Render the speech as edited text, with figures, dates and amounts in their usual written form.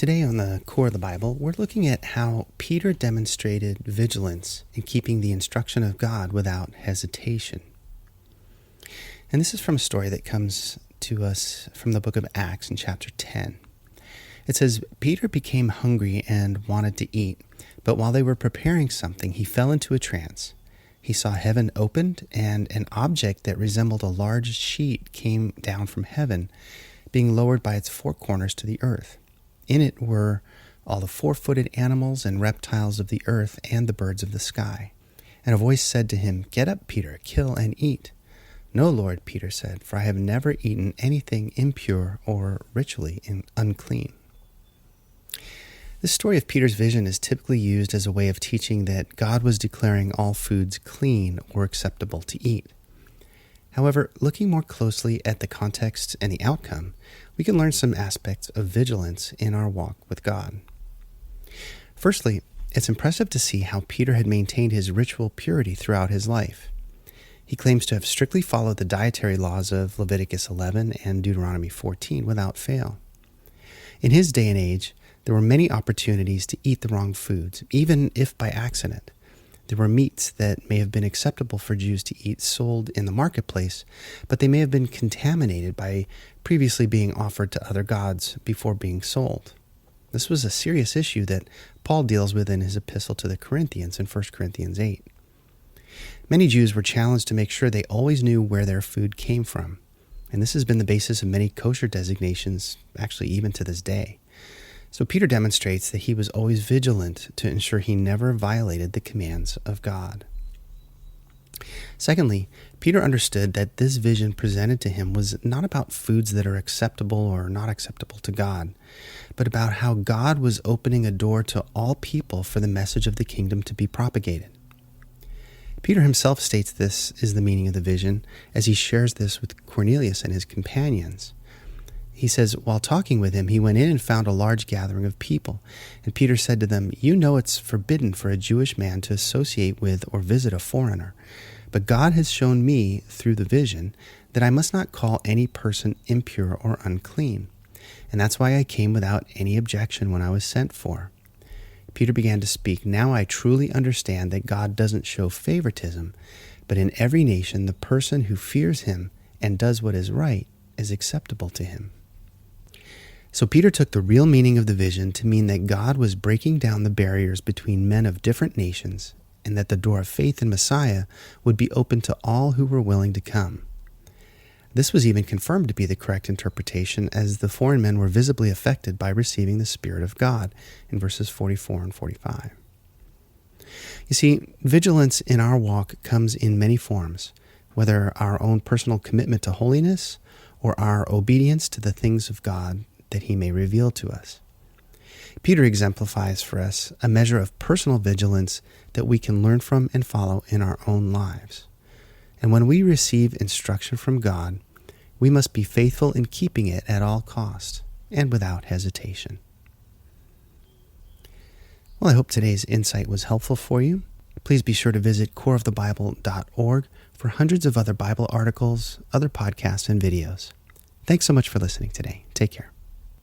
Today on the Core of the Bible, we're looking at how Peter demonstrated vigilance in keeping the instruction of God without hesitation. And this is from a story that comes to us from the book of Acts in chapter 10. It says, Peter became hungry and wanted to eat, but while they were preparing something, he fell into a trance. He saw heaven opened, and an object that resembled a large sheet came down from heaven, being lowered by its four corners to the earth. In it were all the four-footed animals and reptiles of the earth and the birds of the sky. And a voice said to him, "Get up, Peter, kill and eat." "No, Lord," Peter said, "for I have never eaten anything impure or ritually unclean." This story of Peter's vision is typically used as a way of teaching that God was declaring all foods clean or acceptable to eat. However, looking more closely at the context and the outcome, we can learn some aspects of vigilance in our walk with God. Firstly, it's impressive to see how Peter had maintained his ritual purity throughout his life. He claims to have strictly followed the dietary laws of Leviticus 11 and Deuteronomy 14 without fail. In his day and age, there were many opportunities to eat the wrong foods, even if by accident. There were meats that may have been acceptable for Jews to eat sold in the marketplace, but they may have been contaminated by previously being offered to other gods before being sold. This was a serious issue that Paul deals with in his epistle to the Corinthians in 1 Corinthians 8. Many Jews were challenged to make sure they always knew where their food came from, and this has been the basis of many kosher designations, actually even to this day. So Peter demonstrates that he was always vigilant to ensure he never violated the commands of God. Secondly, Peter understood that this vision presented to him was not about foods that are acceptable or not acceptable to God, but about how God was opening a door to all people for the message of the kingdom to be propagated. Peter himself states this is the meaning of the vision as he shares this with Cornelius and his companions. He says, while talking with him, he went in and found a large gathering of people. And Peter said to them, "You know it's forbidden for a Jewish man to associate with or visit a foreigner. But God has shown me through the vision that I must not call any person impure or unclean. And that's why I came without any objection when I was sent for." Peter began to speak, "Now I truly understand that God doesn't show favoritism, but in every nation the person who fears him and does what is right is acceptable to him." So Peter took the real meaning of the vision to mean that God was breaking down the barriers between men of different nations, and that the door of faith in Messiah would be open to all who were willing to come. This was even confirmed to be the correct interpretation, as the foreign men were visibly affected by receiving the Spirit of God in verses 44 and 45. You see, vigilance in our walk comes in many forms, whether our own personal commitment to holiness or our obedience to the things of God that he may reveal to us. Peter exemplifies for us a measure of personal vigilance that we can learn from and follow in our own lives. And when we receive instruction from God, we must be faithful in keeping it at all cost and without hesitation. Well, I hope today's insight was helpful for you. Please be sure to visit coreofthebible.org for hundreds of other Bible articles, other podcasts, and videos. Thanks so much for listening today. Take care.